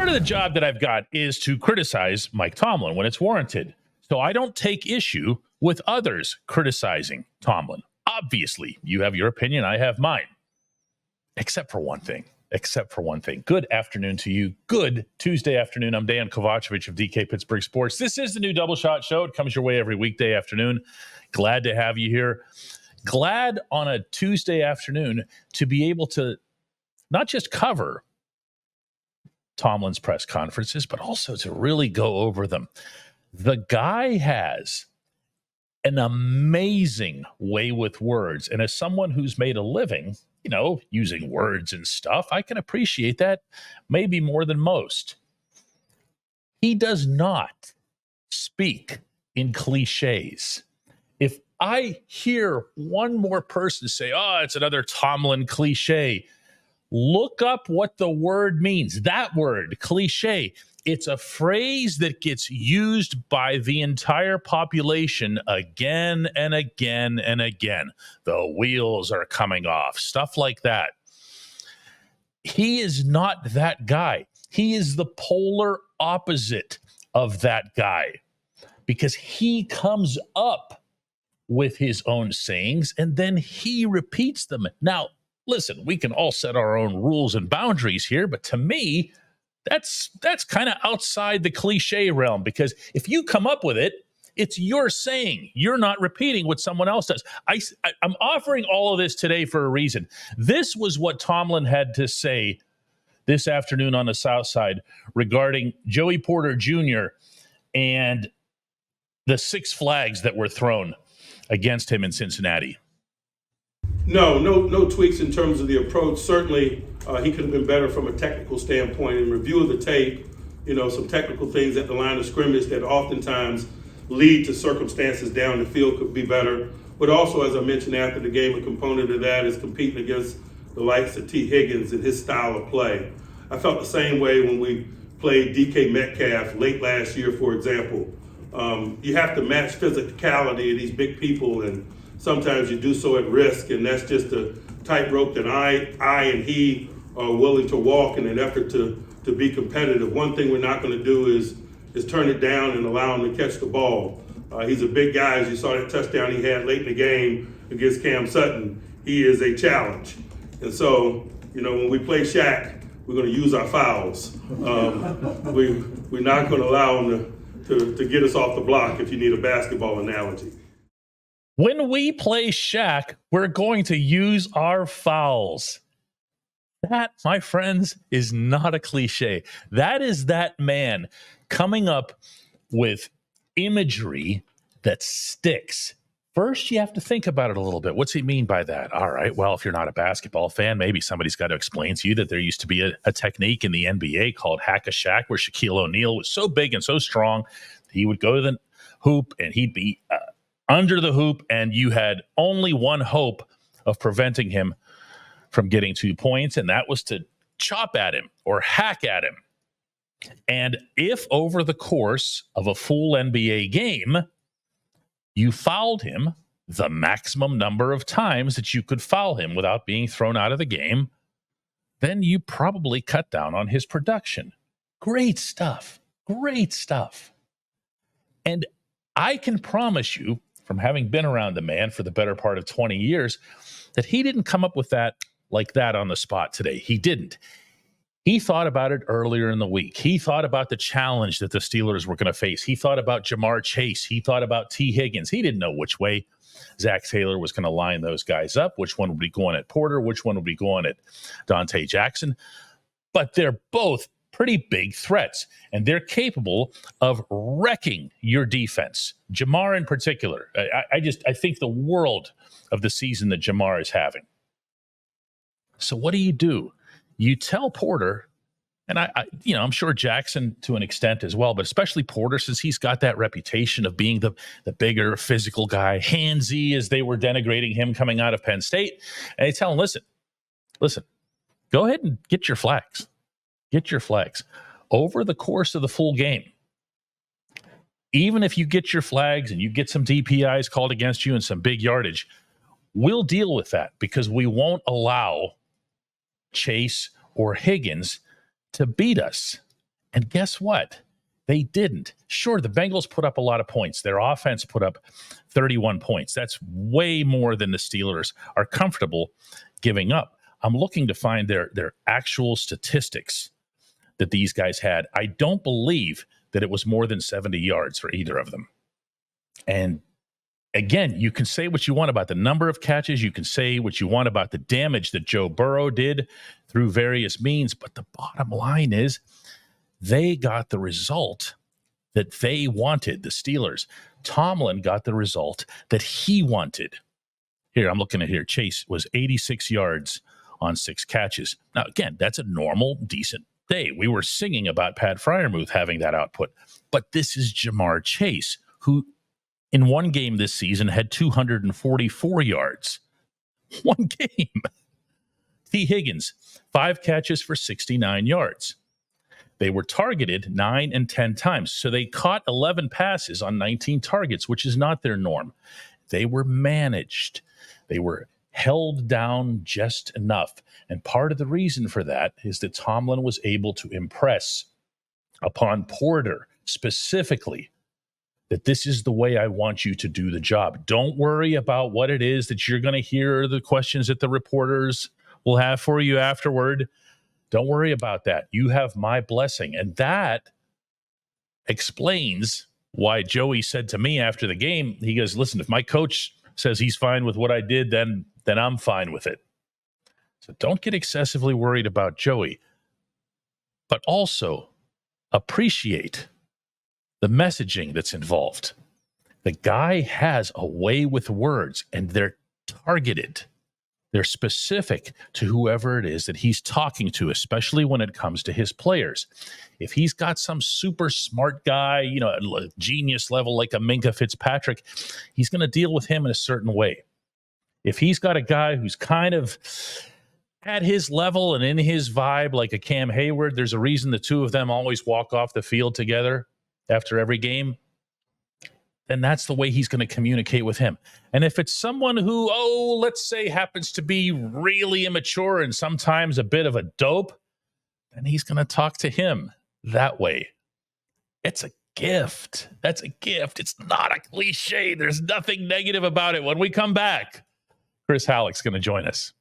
Part of the job that I've got is to criticize Mike Tomlin when it's warranted. So I don't take issue with others criticizing Tomlin. Obviously, you have your opinion, I have mine. Except for one thing. Good afternoon to you. Good Tuesday afternoon. I'm Dejan Kovacevic of DK Pittsburgh Sports. This is the new Double Shot Show. It comes your way every weekday afternoon. Glad to have you here. Glad on a Tuesday afternoon to be able to not just cover Tomlin's press conferences, but also to really go over them. The guy has an amazing way with words. And as someone who's made a living, using words and stuff, I can appreciate that maybe more than most. He does not speak in cliches. If I hear one more person say, it's another Tomlin cliche, look up what the word means. That word, cliche. It's a phrase that gets used by the entire population again and again and again. The wheels are coming off, stuff like that. He is not that guy. He is the polar opposite of that guy because he comes up with his own sayings and then he repeats them. Now, listen, we can all set our own rules and boundaries here, but to me, that's kind of outside the cliche realm because if you come up with it, it's your saying. You're not repeating what someone else does. I'm offering all of this today for a reason. This was what Tomlin had to say this afternoon on the South Side regarding Joey Porter Jr. and the 6 flags that were thrown against him in Cincinnati. No tweaks in terms of the approach. Certainly, he could have been better from a technical standpoint. In review of the tape, some technical things at the line of scrimmage that oftentimes lead to circumstances down the field could be better. But also, as I mentioned after the game, a component of that is competing against the likes of T. Higgins and his style of play. I felt the same way when we played DK Metcalf late last year, for example. You have to match physicality of these big people, and sometimes you do so at risk, and that's just a tightrope that I and he are willing to walk in an effort to be competitive. One thing we're not going to do is turn it down and allow him to catch the ball. He's a big guy. As you saw that touchdown he had late in the game against Cam Sutton, he is a challenge. And so, when we play Shaq, we're going to use our fouls. We're not going to allow him to get us off the block, if you need a basketball analogy. When we play Shaq, we're going to use our fouls. That, my friends, is not a cliche. That is that man coming up with imagery that sticks. First, you have to think about it a little bit. What's he mean by that? All right, well, if you're not a basketball fan, maybe somebody's got to explain to you that there used to be a technique in the NBA called Hack-a-Shaq, where Shaquille O'Neal was so big and so strong, he would go to the hoop and he'd be under the hoop, and you had only one hope of preventing him from getting 2 points, and that was to chop at him or hack at him. And if over the course of a full NBA game, you fouled him the maximum number of times that you could foul him without being thrown out of the game, then you probably cut down on his production. Great stuff. Great stuff. And I can promise you, from having been around the man for the better part of 20 years, that he didn't come up with that like that on the spot today. He didn't. He thought about it earlier in the week. He thought about the challenge that the Steelers were going to face. He thought about Jamar Chase. He thought about T. Higgins. He didn't know which way Zach Taylor was going to line those guys up, which one would be going at Porter, which one would be going at Dante Jackson. But they're both pretty big threats, and they're capable of wrecking your defense. Jamar in particular, I think the world of the season that Jamar is having. So what do? You tell Porter, and I'm sure Jackson to an extent as well, but especially Porter, since he's got that reputation of being the bigger physical guy, handsy as they were denigrating him coming out of Penn State. And they tell him, listen, go ahead and get your flags. Get your flags over the course of the full game. Even if you get your flags and you get some DPIs called against you and some big yardage, we'll deal with that because we won't allow Chase or Higgins to beat us. And guess what? They didn't. Sure, the Bengals put up a lot of points. Their offense put up 31 points. That's way more than the Steelers are comfortable giving up. I'm looking to find their actual statistics that these guys had. I don't believe that it was more than 70 yards for either of them. And again, you can say what you want about the number of catches. You can say what you want about the damage that Joe Burrow did through various means. But the bottom line is they got the result that they wanted, the Steelers. Tomlin got the result that he wanted. Here, I'm looking at here. Chase was 86 yards on 6 catches. Now, again, that's a normal, decent day. We were singing about Pat Freiermuth having that output. But this is Jamar Chase, who in one game this season had 244 yards. One game. T. Higgins, 5 catches for 69 yards. They were targeted 9 and 10 times. So they caught 11 passes on 19 targets, which is not their norm. They were managed. They were held down just enough. And part of the reason for that is that Tomlin was able to impress upon Porter specifically that this is the way I want you to do the job. Don't worry about what it is that you're going to hear, the questions that the reporters will have for you afterward. Don't worry about that. You have my blessing. And that explains why Joey said to me after the game, he goes, listen, if my coach says he's fine with what I did, then I'm fine with it. So don't get excessively worried about Joey, but also appreciate the messaging that's involved. The guy has a way with words, and they're targeted. They're specific to whoever it is that he's talking to, especially when it comes to his players. If he's got some super smart guy, genius level like a Minka Fitzpatrick, he's going to deal with him in a certain way. If he's got a guy who's kind of at his level and in his vibe, like a Cam Hayward, there's a reason the two of them always walk off the field together after every game, then that's the way he's going to communicate with him. And if it's someone who, let's say happens to be really immature and sometimes a bit of a dope, then he's going to talk to him that way. It's a gift. That's a gift. It's not a cliche. There's nothing negative about it. When we come back, Chris Halleck's going to join us.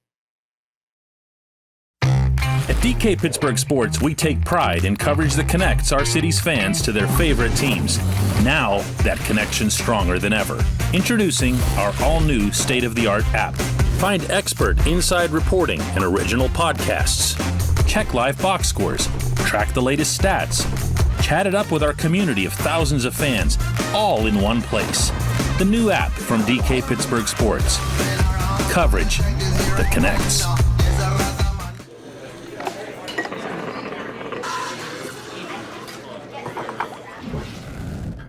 At DK Pittsburgh Sports, we take pride in coverage that connects our city's fans to their favorite teams. Now, that connection's stronger than ever. Introducing our all-new state-of-the-art app. Find expert inside reporting and original podcasts. Check live box scores. Track the latest stats. Chat it up with our community of thousands of fans, all in one place. The new app from DK Pittsburgh Sports. Coverage that connects.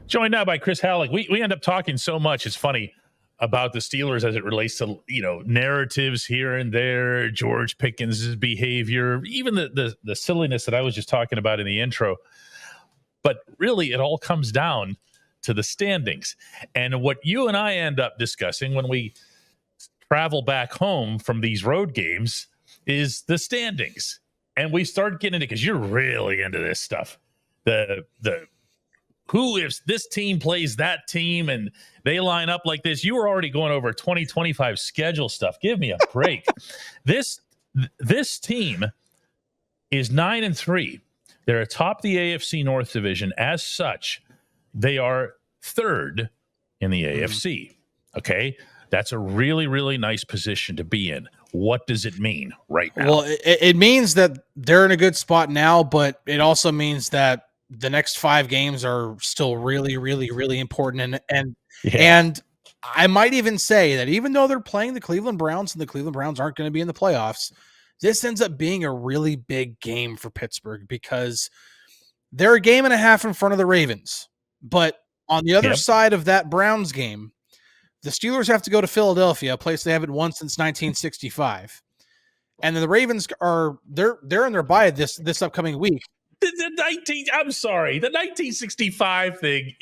Joined now by Chris Halleck. We end up talking so much, it's funny, about the Steelers as it relates to, narratives here and there, George Pickens' behavior, even the silliness that I was just talking about in the intro. But really, it all comes down to the standings. And what you and I end up discussing when we travel back home from these road games is the standings. And we start getting into, because you're really into this stuff, the who, if this team plays that team and they line up like this, you were already going over 2025 schedule stuff. Give me a break. This team is 9-3. They're atop the AFC North division. As such, they are third in the AFC. Okay. That's a really, really nice position to be in. What does it mean right now? Well, it means that they're in a good spot now, but it also means that the next 5 games are still really, really, really important. And I might even say that even though they're playing the Cleveland Browns and the Cleveland Browns aren't going to be in the playoffs, this ends up being a really big game for Pittsburgh because they're a game and a half in front of the Ravens. But on the other side of that Browns game, the Steelers have to go to Philadelphia, a place they haven't won since 1965. And then the Ravens they're in their bye this upcoming week. I'm sorry, the 1965 thing.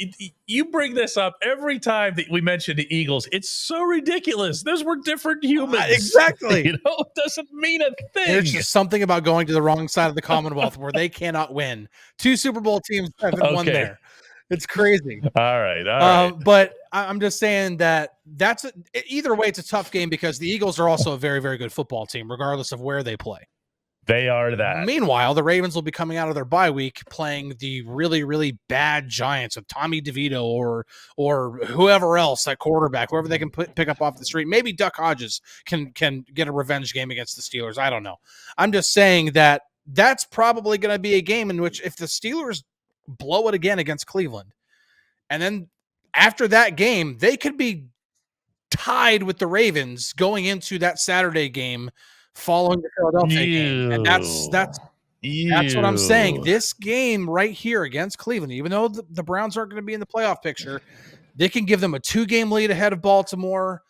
You bring this up every time that we mention the Eagles. It's so ridiculous. Those were different humans. Exactly. It doesn't mean a thing. There's just something about going to the wrong side of the Commonwealth where they cannot win. 2 Super Bowl teams haven't won there. It's crazy. All right. But I'm just saying that either way, it's a tough game because the Eagles are also a very, very good football team, regardless of where they play. They are that. Meanwhile, the Ravens will be coming out of their bye week playing the really, really bad Giants of Tommy DeVito or whoever else, that quarterback, whoever they can pick up off the street. Maybe Duck Hodges can get a revenge game against the Steelers. I don't know. I'm just saying that that's probably going to be a game in which if the Steelers blow it again against Cleveland, and then after that game, they could be tied with the Ravens going into that Saturday game following the Philadelphia game. And that's what I'm saying. This game right here against Cleveland, even though the Browns aren't going to be in the playoff picture, they can give them a 2-game lead ahead of Baltimore.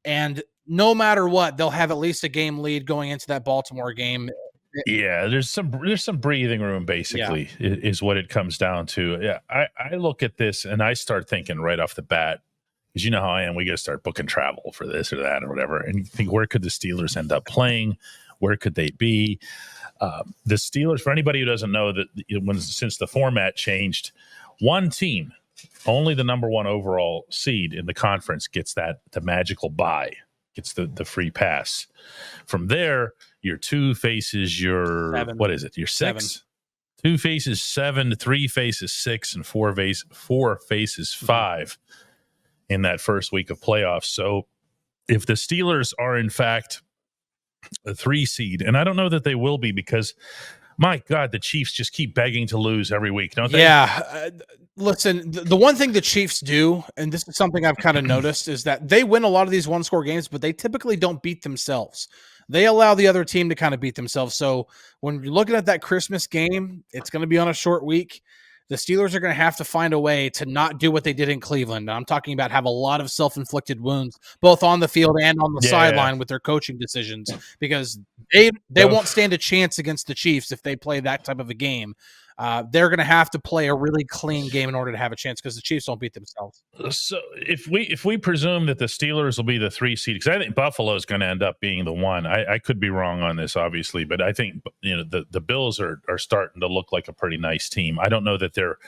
And no matter what, they'll have at least a game lead going into that Baltimore game. Yeah, there's some breathing room, basically, is what it comes down to. Yeah, I look at this and I start thinking right off the bat, because you know how I am, we got to start booking travel for this or that or whatever. And you think, where could the Steelers end up playing? Where could they be? The Steelers, for anybody who doesn't know, that since the format changed, one team, only the number 1 overall seed in the conference, gets the magical bye, gets the free pass. From there, your 2 faces your 7. What is it? Your 6. 7. 2 faces 7, 3 faces 6, and 4 faces 5 in that first week of playoffs. So if the Steelers are in fact a 3 seed, and I don't know that they will be, because my God, the Chiefs just keep begging to lose every week, don't they? Yeah. Listen, the one thing the Chiefs do, and this is something I've kind of noticed, is that they win a lot of these 1-score games, but they typically don't beat themselves. They allow the other team to kind of beat themselves. So when you're looking at that Christmas game, it's going to be on a short week. The Steelers are going to have to find a way to not do what they did in Cleveland. I'm talking about have a lot of self-inflicted wounds, both on the field and on the sideline with their coaching decisions, because they won't stand a chance against the Chiefs if they play that type of a game. They're going to have to play a really clean game in order to have a chance, because the Chiefs don't beat themselves. So if we presume that the Steelers will be the 3 seed, because I think Buffalo is going to end up being the 1. I could be wrong on this, obviously, but I think the Bills are starting to look like a pretty nice team. I don't know that they're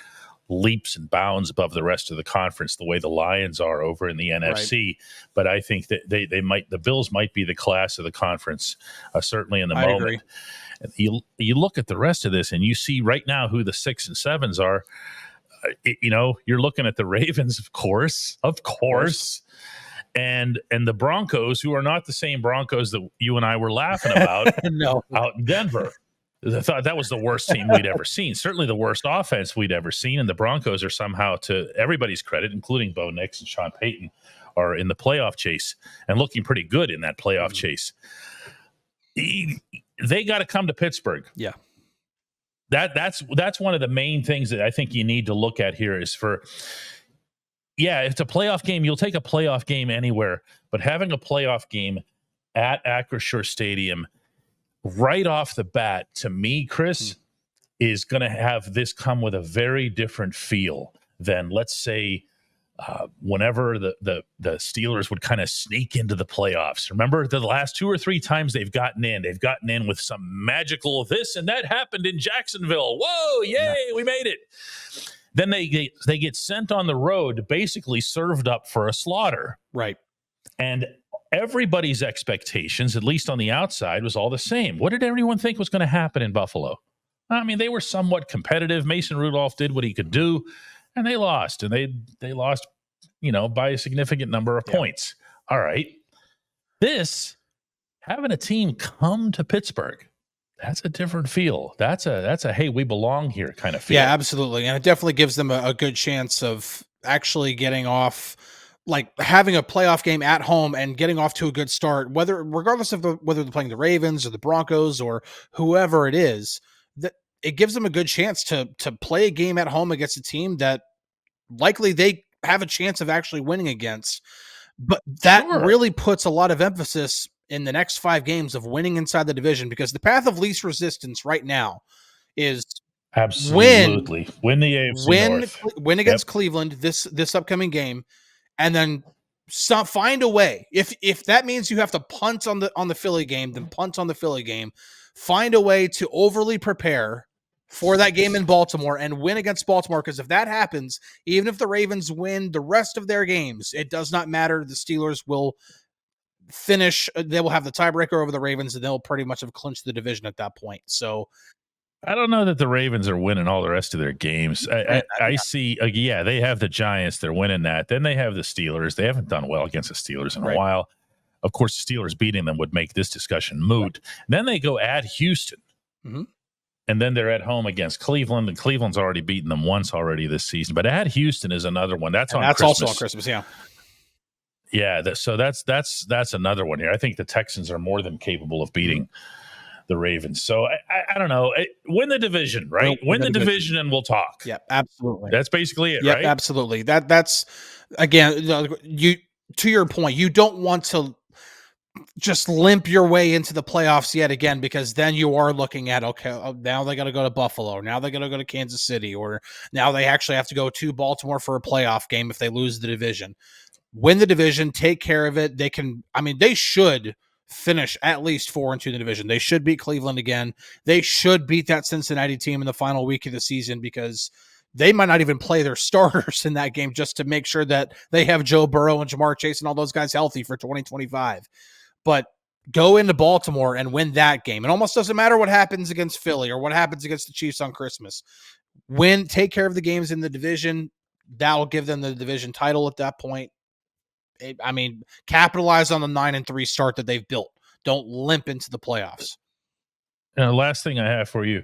leaps and bounds above the rest of the conference the way the Lions are over in the NFC, but I think that the Bills might be the class of the conference, certainly in the moment. Agree. You look at the rest of this and you see right now who the 6 and 7s are. You're looking at the Ravens, of course, and the Broncos, who are not the same Broncos that you and I were laughing about out in Denver. I thought that was the worst team we'd ever seen, certainly the worst offense we'd ever seen. And the Broncos are somehow, to everybody's credit, including Bo Nix and Sean Payton, are in the playoff chase and looking pretty good in that playoff chase. They got to come to Pittsburgh. Yeah. That's one of the main things that I think you need to look at here is it's a playoff game. You'll take a playoff game anywhere, but having a playoff game at Acrisure Stadium right off the bat, to me, Chris, is going to have this come with a very different feel than, let's say, whenever the Steelers would kind of sneak into the playoffs. Remember the last 2 or 3 times they've gotten in with some magical this and that happened in Jacksonville. Whoa, yay, we made it. Then they get sent on the road, basically served up for a slaughter. Right. And everybody's expectations, at least on the outside, was all the same. What did everyone think was going to happen in Buffalo? I mean, they were somewhat competitive. Mason Rudolph did what he could do, and they lost. And they lost, by a significant number of points. All right. Having a team come to Pittsburgh, that's a different feel. That's a hey, we belong here kind of feel. Yeah, absolutely. And it definitely gives them a good chance of actually getting off, like having a playoff game at home and getting off to a good start, regardless of whether they're playing the Ravens or the Broncos or whoever it is, that it gives them a good chance to play a game at home against a team that likely they have a chance of actually winning against. But that really puts a lot of emphasis in the next 5 games of winning inside the division, because the path of least resistance right now is Absolutely. Win the AFC North. Win against Cleveland this upcoming game, and then find a way. If that means you have to punt on the Philly game, then punt on the Philly game. Find a way to overly prepare for that game in Baltimore and win against Baltimore, because if that happens, even if the Ravens win the rest of their games, it does not matter. The Steelers will finish. They will have the tiebreaker over the Ravens, and they'll pretty much have clinched the division at that point. So I don't know that the Ravens are winning all the rest of their games. I see, they have the Giants. They're winning that. Then they have the Steelers. They haven't done well against the Steelers in a while. Of course, the Steelers beating them would make this discussion moot. Then they go at Houston. Mm-hmm. And then they're at home against Cleveland, and Cleveland's already beaten them once already this season. But at Houston is another one. That's also on Christmas, yeah. Yeah, so that's another one here. I think the Texans are more than capable of beating the Ravens. So I don't know. Win the division, right? Win the division and we'll talk. Yeah, absolutely. That's basically it, yeah, right? Absolutely. That's again, you to your point, you don't want to just limp your way into the playoffs yet again, because then you are looking at, now they got to go to Buffalo. Now they got to go to Kansas City, or now they actually have to go to Baltimore for a playoff game if they lose the division. Win the division, take care of it. They should finish at least 4-2 in the division. They should beat Cleveland again. They should beat that Cincinnati team in the final week of the season, because they might not even play their starters in that game just to make sure that they have Joe Burrow and Jamar Chase and all those guys healthy for 2025. But go into Baltimore and win that game. It almost doesn't matter what happens against Philly or what happens against the Chiefs on Christmas. Take care of the games in the division. That'll give them the division title at that point. Capitalize on the 9-3 start that they've built. Don't limp into the playoffs. And the last thing I have for you,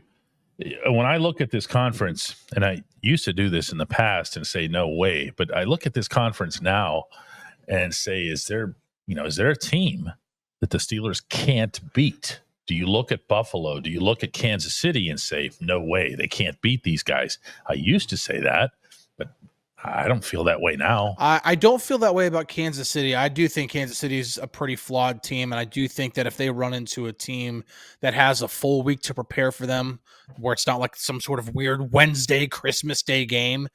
when I look at this conference, and I used to do this in the past and say, no way, but I look at this conference now and say, is there a team that the Steelers can't beat? Do you look at Buffalo? Do you look at Kansas City and say, no way, they can't beat these guys? I used to say that, but I don't feel that way now. I don't feel that way about Kansas City. I do think Kansas City is a pretty flawed team, and I do think that if they run into a team that has a full week to prepare for them, where it's not like some sort of weird Wednesday, Christmas Day game,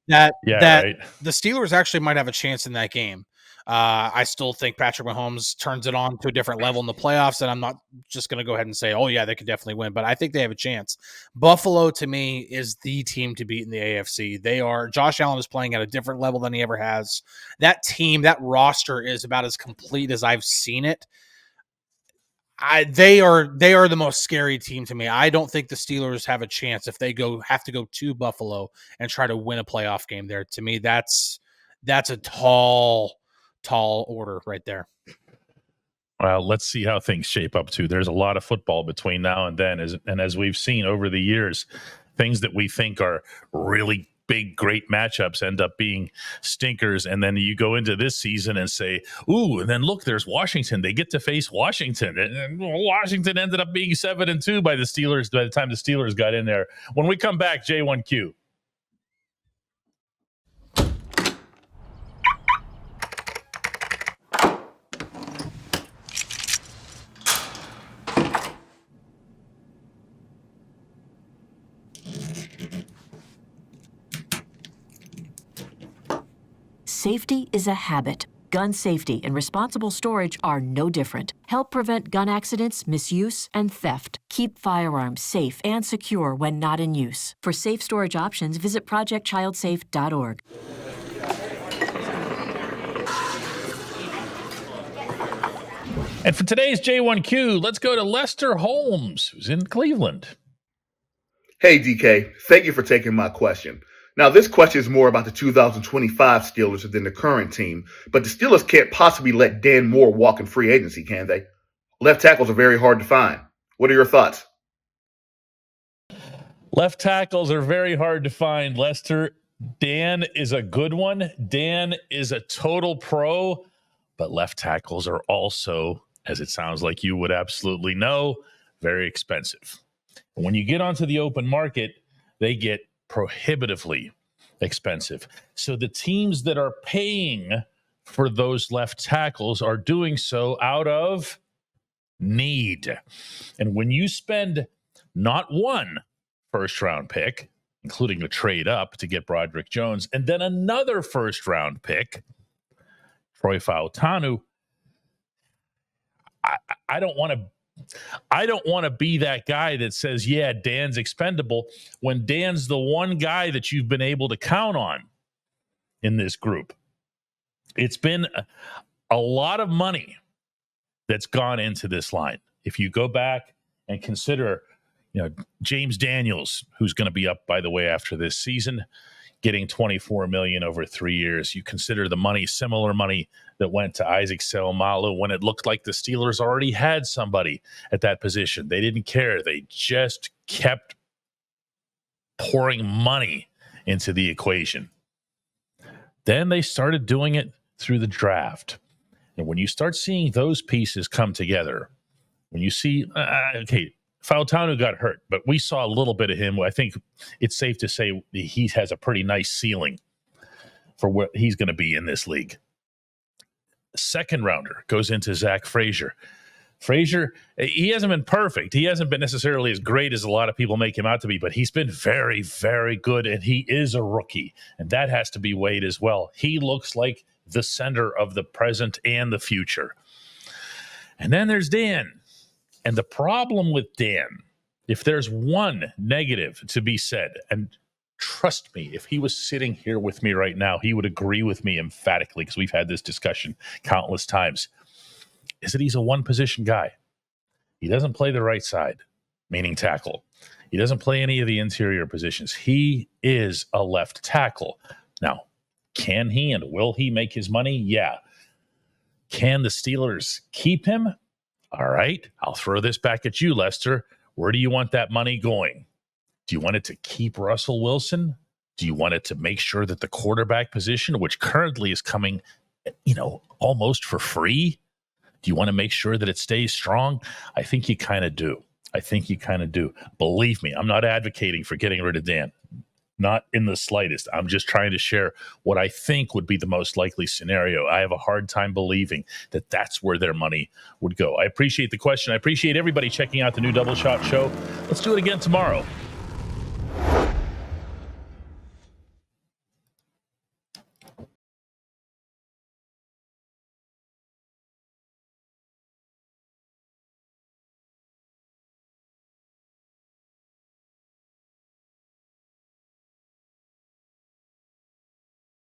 that the Steelers actually might have a chance in that game. I still think Patrick Mahomes turns it on to a different level in the playoffs, and I'm not just going to go ahead and say, oh, yeah, they could definitely win, but I think they have a chance. Buffalo, to me, is the team to beat in the AFC. Josh Allen is playing at a different level than he ever has. That team, that roster is about as complete as I've seen it. They are the most scary team to me. I don't think the Steelers have a chance if they have to go to Buffalo and try to win a playoff game there. To me, that's a tall order right there. Well, let's see how things shape up too. There's a lot of football between now and then, and as we've seen over the years, things that we think are really big, great matchups end up being stinkers. And then you go into this season and say, ooh, and then look, there's Washington. They get to face Washington. And Washington ended up being 7-2 by the Steelers by the time the Steelers got in there. When we come back, J1Q. Safety is a habit. Gun safety and responsible storage are no different. Help prevent gun accidents, misuse, and theft. Keep firearms safe and secure when not in use. For safe storage options, visit projectchildsafe.org. And for today's J1Q, let's go to Lester Holmes, who's in Cleveland. Hey, DK. Thank you for taking my question. Now, this question is more about the 2025 Steelers than the current team, but the Steelers can't possibly let Dan Moore walk in free agency, can they? Left tackles are very hard to find. What are your thoughts? Left tackles are very hard to find, Lester. Dan is a good one. Dan is a total pro, but left tackles are also, as it sounds like you would absolutely know, very expensive. When you get onto the open market, they get prohibitively expensive. So the teams that are paying for those left tackles are doing so out of need. And when you spend not one first-round pick, including a trade up to get Broderick Jones, and then another first-round pick, Troy Fautanu. I don't want to be that guy that says, yeah, Dan's expendable, when Dan's the one guy that you've been able to count on in this group. It's been a lot of money that's gone into this line. If you go back and consider, James Daniels, who's going to be up, by the way, after this season, getting $24 million over 3 years. You consider the money, similar money that went to Isaac Seumalo when it looked like the Steelers already had somebody at that position. They didn't care. They just kept pouring money into the equation. Then they started doing it through the draft. And when you start seeing those pieces come together, when you see, Fautanu got hurt, but we saw a little bit of him. I think it's safe to say he has a pretty nice ceiling for what he's going to be in this league. Second rounder goes into Zach Frazier. Frazier, he hasn't been perfect. He hasn't been necessarily as great as a lot of people make him out to be, but he's been very, very good, and he is a rookie, and that has to be weighed as well. He looks like the center of the present and the future. And then there's Dan. And the problem with Dan, if there's one negative to be said, and trust me, if he was sitting here with me right now, he would agree with me emphatically, because we've had this discussion countless times, is that he's a one-position guy. He doesn't play the right side, meaning tackle. He doesn't play any of the interior positions. He is a left tackle. Now, can he and will he make his money? Yeah. Can the Steelers keep him? All right, I'll throw this back at you, Lester. Where do you want that money going? Do you want it to keep Russell Wilson? Do you want it to make sure that the quarterback position, which currently is coming, almost for free, do you want to make sure that it stays strong? I think you kind of do. Believe me, I'm not advocating for getting rid of Dan. Not in the slightest. I'm just trying to share what I think would be the most likely scenario. I have a hard time believing that that's where their money would go. I appreciate the question. I appreciate everybody checking out the new Double Shot Show. Let's do it again tomorrow.